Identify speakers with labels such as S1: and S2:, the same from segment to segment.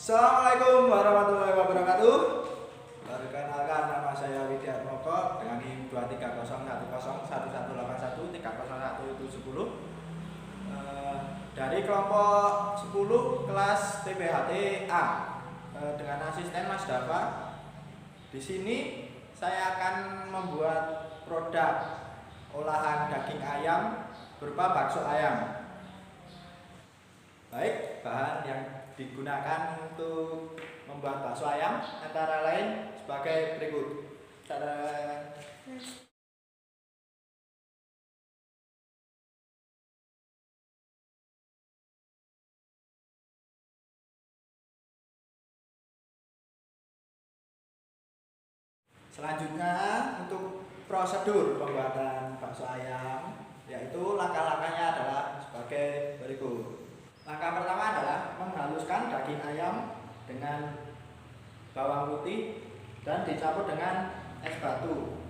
S1: Assalamualaikum warahmatullahi wabarakatuh. Perkenalkan, nama saya Widya Moko dengan NIM 230101181300110 dari kelompok 10 kelas TPHT A dengan asisten Mas Dava. Di sini saya akan membuat produk olahan daging ayam berupa bakso ayam. Baik, bahan yang digunakan untuk membuat bakso ayam antara lain sebagai berikut. Selanjutnya untuk prosedur pembuatan bakso ayam, yaitu langkah-langkahnya adalah sebagai berikut. Langkah pertama adalah menghaluskan daging ayam dengan bawang putih dan dicampur dengan es batu.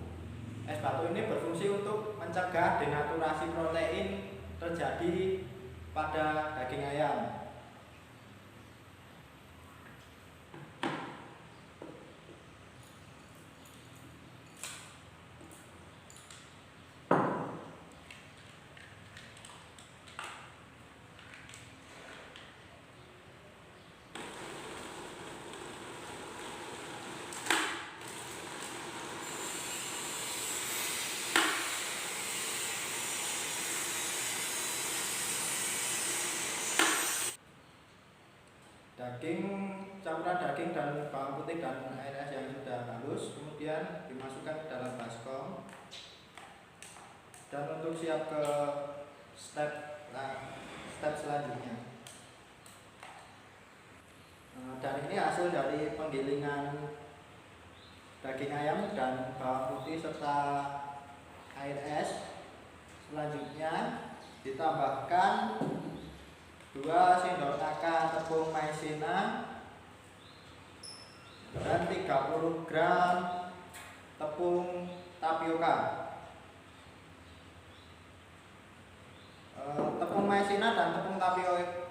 S1: Es batu ini berfungsi untuk mencegah denaturasi protein terjadi pada daging ayam. Campuran daging dan bawang putih dan air es yang sudah halus kemudian dimasukkan ke dalam baskom, dan untuk siap ke step selanjutnya. Dan ini hasil dari penggilingan daging ayam dan bawang putih serta air es. Selanjutnya ditambahkan 2 sendok makan tepung maizena dan 30 gram tepung tapioka. Tepung maizena dan tepung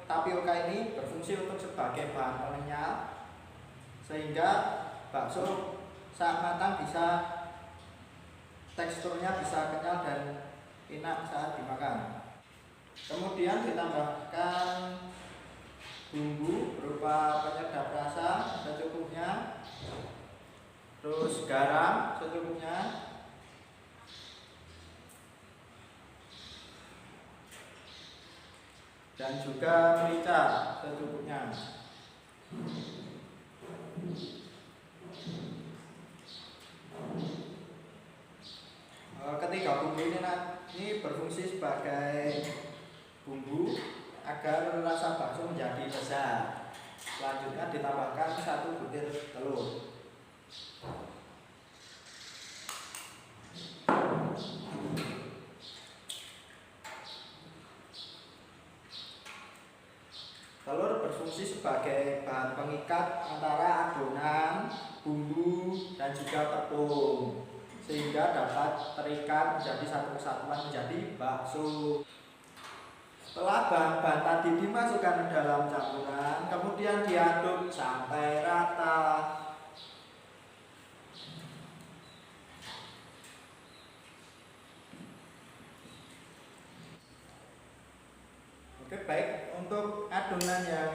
S1: tapioka ini berfungsi untuk sebagai bahan pengenyal, sehingga bakso saat matang teksturnya bisa kenyal dan enak saat dimakan. Kemudian ditambahkan bumbu berupa penyedap rasa secukupnya, terus garam secukupnya, dan juga merica secukupnya. Ketiga bumbu ini berfungsi sebagai bumbu agar rasa bakso menjadi lezat. Selanjutnya ditambahkan 1 butir telur. Telur berfungsi sebagai bahan pengikat antara adonan, bumbu, dan juga tepung, sehingga dapat terikat menjadi satu kesatuan menjadi bakso. Setelah bahan-bahan tadi dimasukkan ke dalam campuran, kemudian diaduk sampai rata. Oke, baik, untuk adonan yang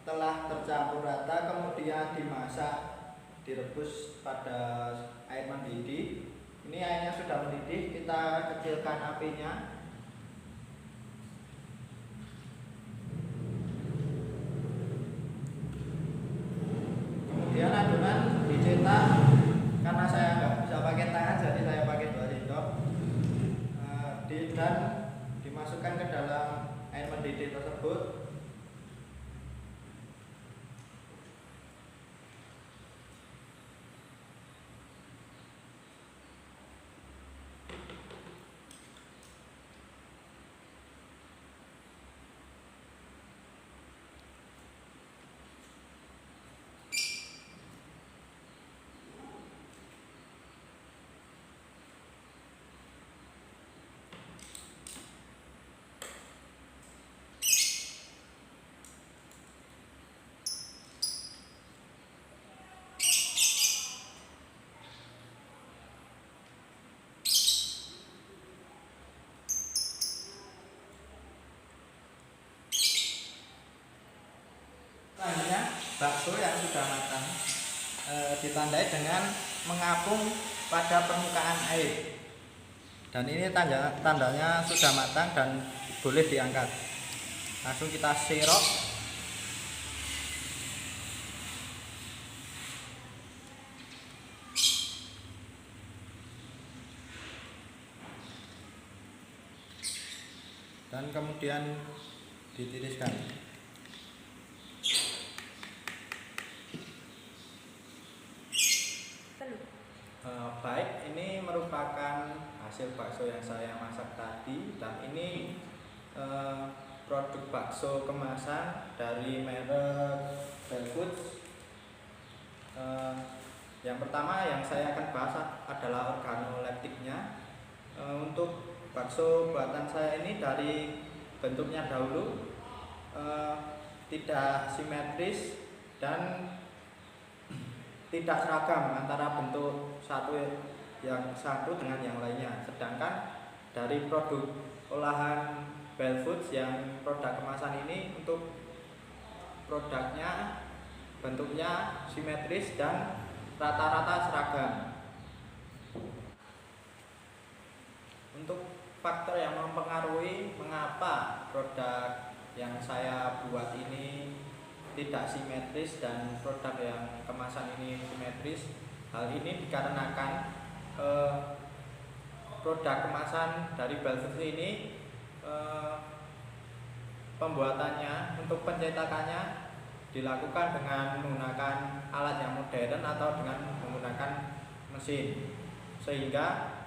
S1: telah tercampur rata kemudian dimasak, direbus pada air mendidih. Ini airnya sudah mendidih, kita kecilkan apinya. Kemudian adonan dicetak, karena saya nggak bisa pakai tangan jadi saya pakai 2 sendok, dan dimasukkan ke dalam air mendidih tersebut. bakso yang sudah matang ditandai dengan mengapung pada permukaan air. Dan ini tandanya sudah matang dan boleh diangkat. Langsung kita serok. Dan kemudian ditiriskan. Baik, ini merupakan hasil bakso yang saya masak tadi, dan ini produk bakso kemasan dari merek Belfoods. Yang pertama yang saya akan bahas adalah organoleptiknya. Untuk bakso buatan saya ini dari bentuknya dahulu tidak simetris dan tidak seragam antara bentuk yang satu dengan yang lainnya. Sedangkan dari produk olahan Belfoods yang produk kemasan ini, untuk produknya bentuknya simetris dan rata-rata seragam. Untuk faktor yang mempengaruhi mengapa produk yang saya buat ini tidak simetris dan produk yang kemasan ini simetris, hal ini dikarenakan produk kemasan dari Belfoods ini pembuatannya untuk pencetakannya dilakukan dengan menggunakan alat yang modern atau dengan menggunakan mesin, sehingga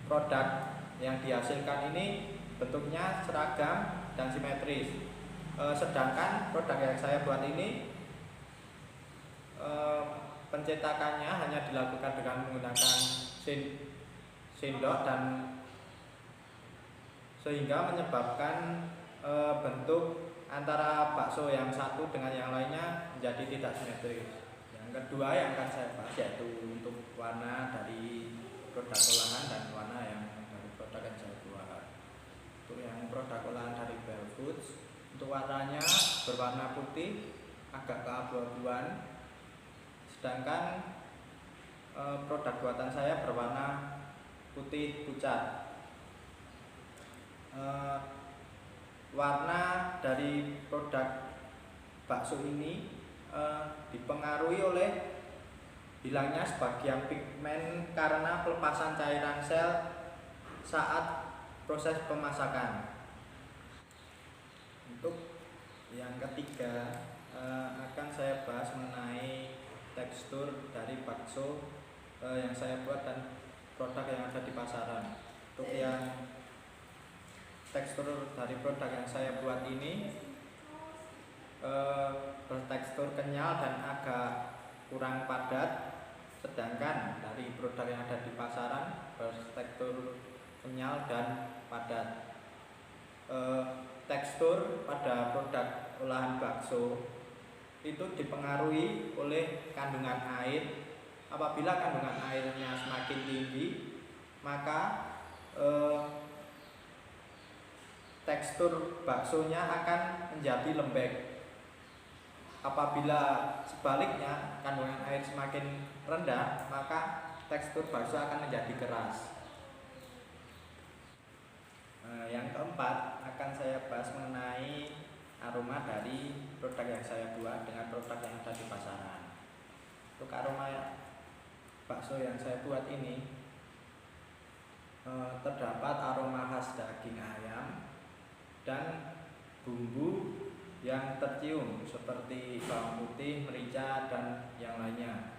S1: produk yang dihasilkan ini bentuknya seragam dan simetris. Sedangkan produk yang saya buat ini pencetakannya hanya dilakukan dengan menggunakan sendok, dan sehingga menyebabkan bentuk antara bakso yang satu dengan yang lainnya menjadi tidak simetris. Yang kedua yang akan saya bahas yaitu untuk warna dari produk olahan dan warna yang dari produk yang saya buat. Untuk yang produk olahan dari Belfoods, untuk warnanya berwarna putih agak keabu-abuan, sedangkan produk buatan saya berwarna putih pucat. Warna dari produk bakso ini dipengaruhi oleh hilangnya sebagian pigmen karena pelepasan cairan sel saat proses pemasakan. Untuk yang ketiga akan saya bahas mengenai tekstur dari bakso yang saya buat dan produk yang ada di pasaran. Untuk yang tekstur dari produk yang saya buat ini bertekstur kenyal dan agak kurang padat, sedangkan dari produk yang ada di pasaran bertekstur kenyal dan padat. Tekstur pada produk olahan bakso itu dipengaruhi oleh kandungan air. Apabila kandungan airnya semakin tinggi, maka tekstur baksonya akan menjadi lembek. Apabila sebaliknya kandungan air semakin rendah, maka tekstur bakso akan menjadi keras. Yang keempat akan saya bahas mengenai aroma dari produk yang saya buat dengan produk yang ada di pasaran. Untuk aroma bakso yang saya buat ini terdapat aroma khas daging ayam dan bumbu yang tercium seperti bawang putih, merica, dan yang lainnya.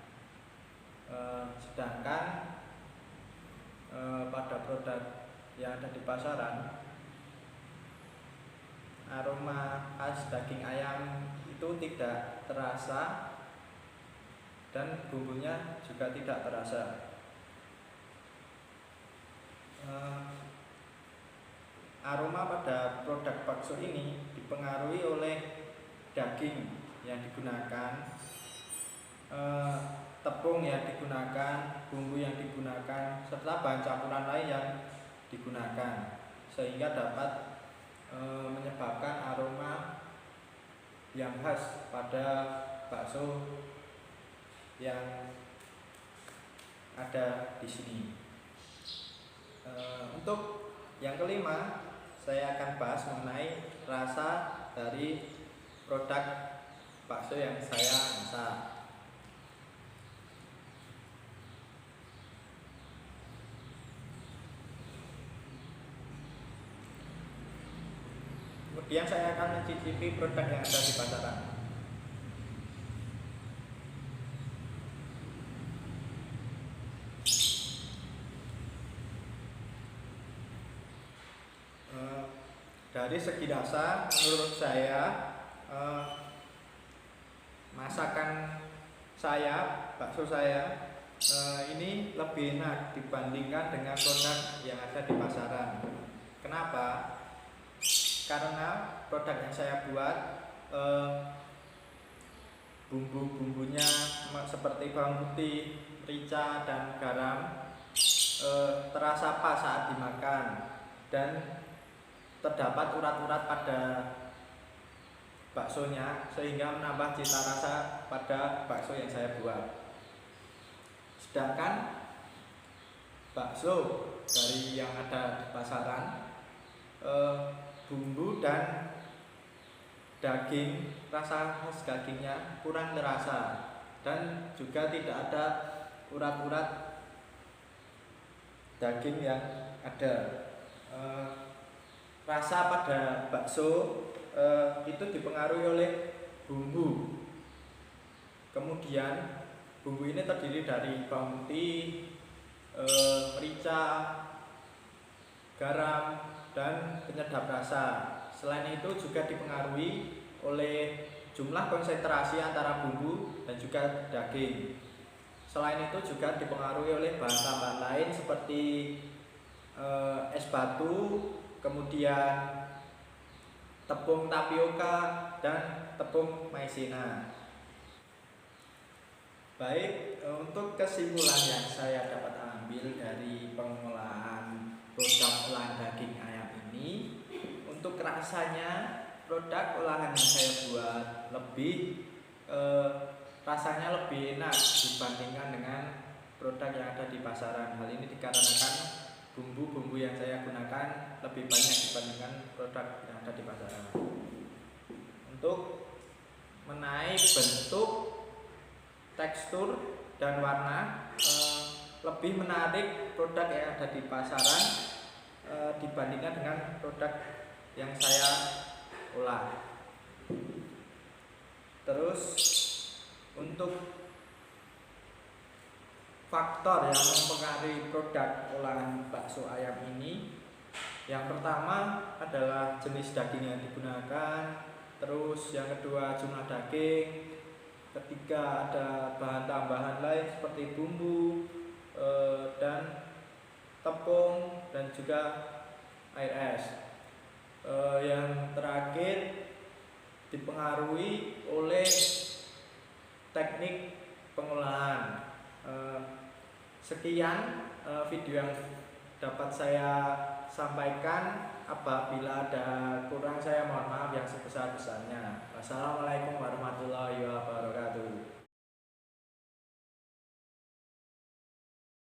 S1: Sedangkan pada produk yang ada di pasaran, aroma khas daging ayam itu tidak terasa dan bumbunya juga tidak terasa. Aroma pada produk bakso ini dipengaruhi oleh daging yang digunakan, tepung yang digunakan, bumbu yang digunakan, serta bahan campuran lain yang digunakan, sehingga dapat menyebabkan aroma yang khas pada bakso yang ada di sini. Untuk yang kelima, saya akan bahas mengenai rasa dari produk bakso yang saya masak. Kemudian saya akan mencicipi produk yang ada di pasaran. Dari segi rasa, menurut saya masakan saya, bakso saya ini lebih enak dibandingkan dengan produk yang ada di pasaran. Kenapa? Karena produk yang saya buat bumbu-bumbunya seperti bawang putih, merica, dan garam terasa pas saat dimakan, dan terdapat urat-urat pada baksonya sehingga menambah cita rasa pada bakso yang saya buat. Sedangkan bakso dari yang ada di pasaran, bumbu dan daging, rasa khas dagingnya kurang terasa, dan juga tidak ada urat-urat daging yang ada. Rasa pada bakso itu dipengaruhi oleh bumbu. Kemudian bumbu ini terdiri dari bawang putih, merica, garam, dan penyedap rasa. Selain itu juga dipengaruhi oleh jumlah konsentrasi antara bumbu dan juga daging. Selain itu juga dipengaruhi oleh bahan tambahan lain seperti es batu, kemudian tepung tapioka, dan tepung maizena. Baik, untuk kesimpulan yang saya dapat ambil dari pengolahan produk olahan daging ayam ini, untuk rasanya produk olahan yang saya buat rasanya lebih enak dibandingkan dengan produk yang ada di pasaran. Hal ini dikarenakan bumbu-bumbu yang saya gunakan lebih banyak dibandingkan produk yang ada di pasaran. Untuk menaik bentuk, tekstur, dan warna, lebih menarik produk yang ada di pasaran dibandingkan dengan produk yang saya olah. Terus untuk faktor yang mempengaruhi produk olahan bakso ayam ini, yang pertama adalah jenis daging yang digunakan, terus yang kedua jumlah daging, ketiga ada bahan tambahan lain seperti bumbu dan tepung, dan juga air es. Yang terakhir dipengaruhi oleh teknik pengolahan. Sekian video yang dapat saya sampaikan. Apabila ada kurang, saya mohon maaf yang sebesar-besarnya. Wassalamualaikum warahmatullahi